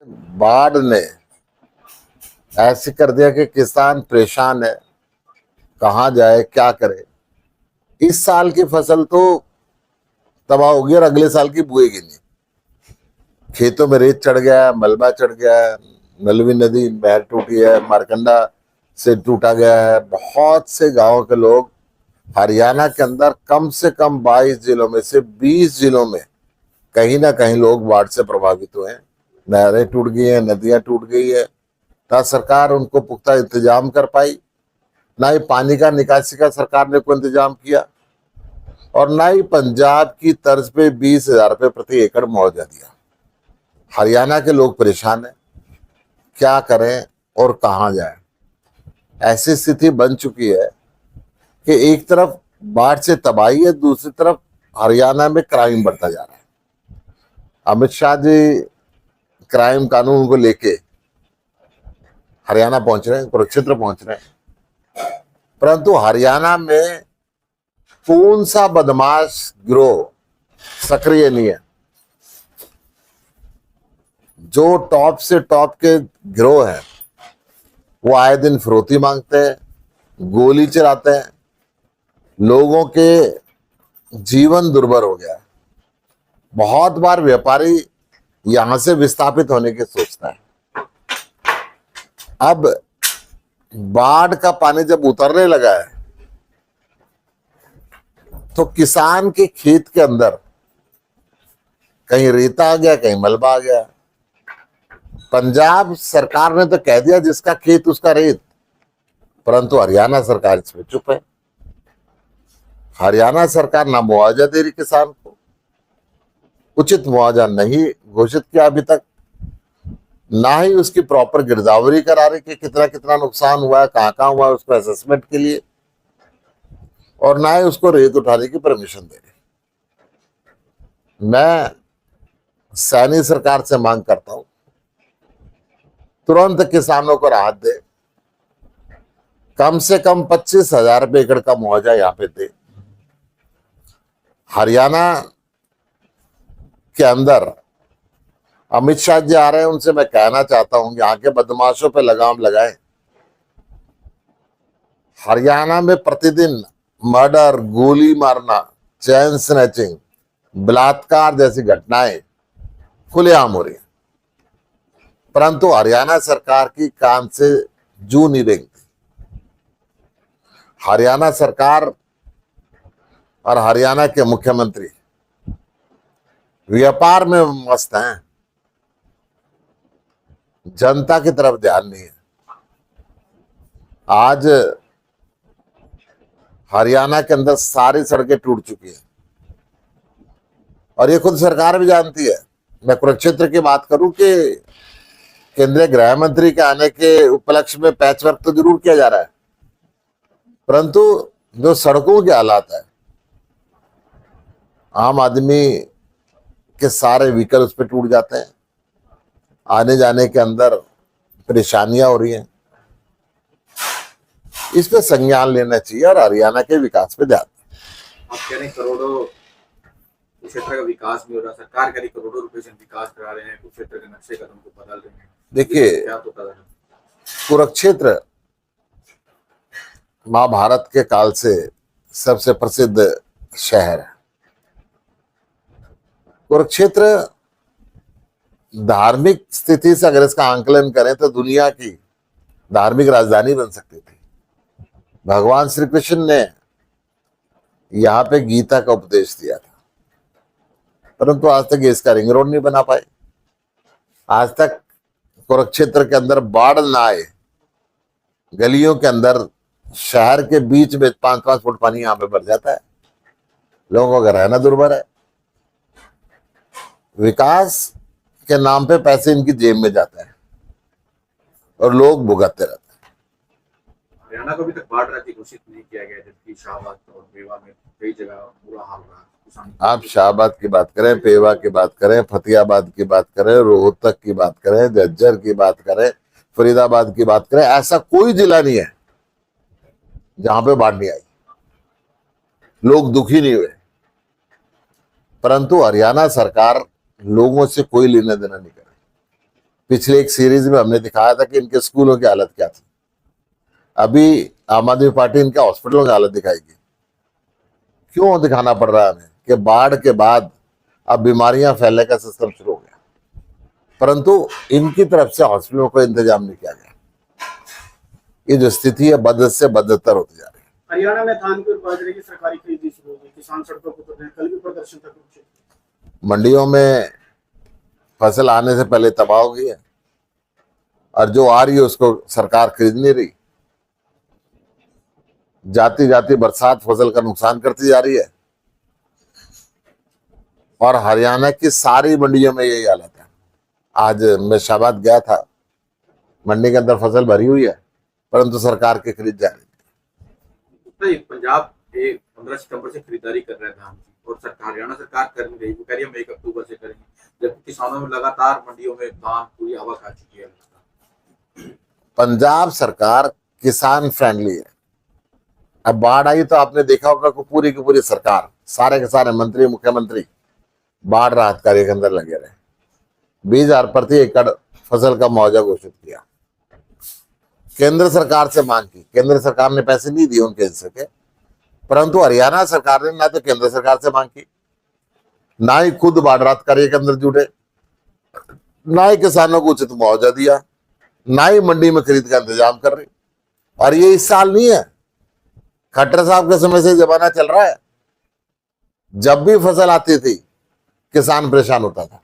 बाढ़ ने ऐसे कर दिया कि किसान परेशान है, कहाँ जाए क्या करे। इस साल की फसल तो तबाह होगी और अगले साल की बुएगी नहीं। खेतों में रेत चढ़ गया है, मलबा चढ़ गया है, नलवी नदी नहर टूटी है, मारकंडा से टूटा गया है। बहुत से गांवों के लोग हरियाणा के अंदर कम से कम 22 जिलों में से 20 जिलों में कहीं ना कहीं लोग बाढ़ से प्रभावित हुए हैं। नहरें टूट गई हैं, नदियां टूट गई है। ना सरकार उनको पुख्ता इंतजाम कर पाई, ना ही पानी का निकासी का सरकार ने कोई इंतजाम किया, और ना ही पंजाब की तर्ज पे 20,000 रुपये प्रति एकड़ मुआवजा दिया। हरियाणा के लोग परेशान हैं, क्या करें और कहाँ जाएं। ऐसी स्थिति बन चुकी है कि एक तरफ बाढ़ से तबाही है, दूसरी तरफ हरियाणा में क्राइम बढ़ता जा रहा है। अमित शाह जी क्राइम कानून को लेके हरियाणा पहुंच रहे हैं, कुरुक्षेत्र पहुंच रहे हैं, परंतु हरियाणा में कौन सा बदमाश गिरोह सक्रिय नहीं है। जो टॉप से टॉप के गिरोह हैं वो आए दिन फिरौती मांगते हैं, गोली चलाते हैं, लोगों के जीवन दुर्भर हो गया है। बहुत बार व्यापारी यहां से विस्थापित होने की सोचता है। अब बाढ़ का पानी जब उतरने लगा है तो किसान के खेत के अंदर कहीं रेता आ गया, कहीं मलबा आ गया। पंजाब सरकार ने तो कह दिया जिसका खेत उसका रेत, परंतु हरियाणा सरकार इसमें चुप है। हरियाणा सरकार ना मुआवजा दे रही किसान को, उचित मुआवजा नहीं घोषित किया अभी तक, ना ही उसकी प्रॉपर गिरदावरी करा रही कि कितना कितना नुकसान हुआ है, कहाँ हुआ है उसको असेसमेंट के लिए, और ना ही उसको रेत उठाने की परमिशन दे रही। मैं सैनी सरकार से मांग करता हूं तुरंत किसानों को राहत दे, कम से कम 25,000 रुपये एकड़ का मुआवजा यहाँ पे दे। हरियाणा के अंदर अमित शाह जी आ रहे हैं, उनसे मैं कहना चाहता हूं यहाँ के बदमाशों पे लगाम लगाएं। हरियाणा में प्रतिदिन मर्डर, गोली मारना, चैन स्नैचिंग, बलात्कार जैसी घटनाएं खुलेआम हो रही हैं, परंतु हरियाणा सरकार की कान से जू नहीं रेंगती। हरियाणा सरकार और हरियाणा के मुख्यमंत्री व्यापार में मस्त हैं, जनता की तरफ ध्यान नहीं है। आज हरियाणा के अंदर सारी सड़कें टूट चुकी हैं और ये खुद सरकार भी जानती है। मैं कुरुक्षेत्र की बात करूं कि केंद्रीय गृह मंत्री के आने के उपलक्ष्य में पैच वर्क तो जरूर किया जा रहा है, परंतु जो सड़कों के हालात है, आम आदमी के सारे व्हीकल उस पर टूट जाते हैं, आने जाने के अंदर परेशानियां हो रही हैं। इस पे संज्ञान लेना चाहिए और हरियाणा के विकास पे ध्यान। आप कह रहे हैं करोड़ों क्षेत्र का विकास भी हो रहा, सरकार कह रही करोड़ों रुपए से विकास करा रहे हैं, कुछ क्षेत्र के नक्शे कदम को बदल रहे हैं। देखिए, क्या तो कर रहे हैं? कुरुक्षेत्र महाभारत के काल से सबसे प्रसिद्ध शहर है। कुरुक्षेत्र धार्मिक स्थिति से अगर इसका आंकलन करें तो दुनिया की धार्मिक राजधानी बन सकती थी। भगवान श्री कृष्ण ने यहाँ पे गीता का उपदेश दिया था, परंतु आज तक इसका रिंग रोड नहीं बना पाए। आज तक कुरुक्षेत्र के अंदर बाढ़ ना आए, गलियों के अंदर शहर के बीच में 5-5 फुट पानी यहाँ पे भर जाता है, लोगों का रहना दुर्भर है। विकास के नाम पे पैसे इनकी जेब में जाता है और लोग भुगतते रहते हैं। हरियाणा को अभी तक बाढ़ राज्य घोषित नहीं किया गया, जबकि शाहबाद और पेवा में कई जगह बुरा हाल रहा। आप शाहबाद की बात करें, पेवा की बात करें, फतेहाबाद की बात करें, रोहतक की बात करें, झज्जर की बात करें, फरीदाबाद की बात करें, ऐसा कोई जिला नहीं है जहां पे बाढ़ नहीं आई, लोग दुखी नहीं हुए। परंतु हरियाणा सरकार लोगों से कोई लेना देना नहीं करे। पिछले एक सीरीज में हमने दिखाया था कि इनके स्कूलों की हालत क्या थी। अभी आम आदमी पार्टी इनके हॉस्पिटलों की हालत दिखाएगी। क्यों दिखाना पड़ रहा है हमें कि बाढ़ के बाद अब बीमारियां फैलने का सिस्टम शुरू हो गया, परंतु इनकी तरफ से हॉस्पिटलों को इंतजाम नहीं किया गया। ये जो स्थिति है बद से बदतर होती जा रही है। हरियाणा में धान की और बाजरे की सरकारी खरीदी शुरू हो गई, किसान सड़कों पर उतर रहे हैं, कल भी प्रदर्शन था कुरुक्षेत्र। मंडियों में फसल आने से पहले तबाह हो गई है और जो आ रही है उसको सरकार खरीद नहीं रही। जाती जाती बरसात फसल का नुकसान करती जा रही है और हरियाणा की सारी मंडियों में यही हालत है। आज मैं शाबाद गया था, मंडी के अंदर फसल भरी हुई है परंतु सरकार की खरीद जा रही है। पंजाब 15 सितंबर से खरीदारी कर रहा है धान की और हरियाणा सरकार कर नहीं रही, वो कह रही है हम 1 अक्टूबर से करेंगे, जबकि किसानों में लगातार मंडियों में धान पूरी हवा खा चुकी है। पंजाब सरकार किसान फ्रेंडली है। अब बाढ़ आई तो आपने देखा होगा कि पूरी की पूरी सरकार, सारे के सारे मंत्री मुख्यमंत्री बाढ़ राहत कार्य के अंदर लगे रहे। 20,000 प्रति एकड़ फसल का मुआवजा घोषित किया। केंद्र सरकार से मांग की, केंद्र सरकार ने पैसे नहीं दिए उनके हिस्से के, परंतु हरियाणा सरकार ने ना तो केंद्र सरकार से मांग की, ना ही खुद बाढ़ राहत कार्य के अंदर जुटे, ना ही किसानों को उचित मुआवजा दिया, ना ही मंडी में खरीद का इंतजाम कर रही। और ये इस साल नहीं है, खट्टर साहब के समय से जमाना चल रहा है। जब भी फसल आती थी किसान परेशान होता था,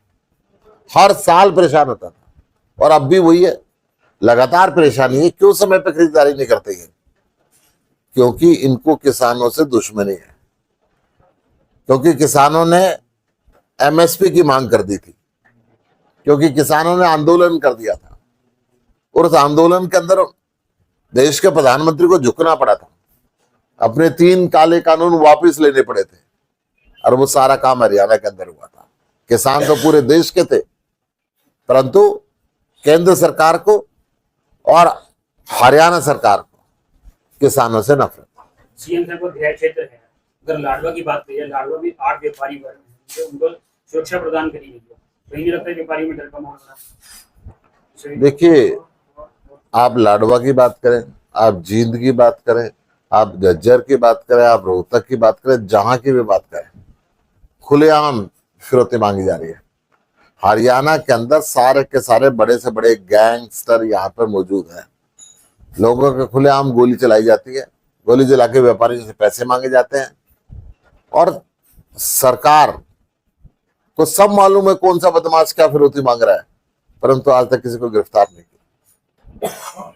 हर साल परेशान होता था और अब भी वही है, लगातार परेशानी है। क्यों समय पर खरीदारी नहीं करते हैं? क्योंकि इनको किसानों से दुश्मनी है, क्योंकि किसानों ने एमएसपी की मांग कर दी थी, क्योंकि किसानों ने आंदोलन कर दिया था और उस आंदोलन के अंदर देश के प्रधानमंत्री को झुकना पड़ा था, अपने 3 काले कानून वापस लेने पड़े थे और वो सारा काम हरियाणा के अंदर हुआ था। किसान तो पूरे देश के थे, परंतु केंद्र सरकार को और हरियाणा सरकार को किसानों से नफरत। सीएम साहब का गृह क्षेत्र है, अगर लाडवा की बात करिए, लाडवा में 8 व्यापारी वर्ग हैं, उनको सुरक्षा प्रदान करी गई है, कहीं नहीं लगता है व्यापारियों में डर का माहौल बना। देखिए, आप लाडवा की बात करें, आप जींद की बात करें, आप झज्जर की बात करें, आप रोहतक की बात करें, जहां की भी बात करें, खुलेआम फिरौती मांगी जा रही है। हरियाणा के अंदर सारे के सारे बड़े से बड़े गैंगस्टर यहाँ पर मौजूद हैं। लोगों के खुलेआम गोली चलाई जाती है, गोली चला के व्यापारियों से पैसे मांगे जाते हैं और सरकार को सब मालूम है कौन सा बदमाश क्या फिरौती मांग रहा है, परंतु आज तक किसी को गिरफ्तार नहीं किया।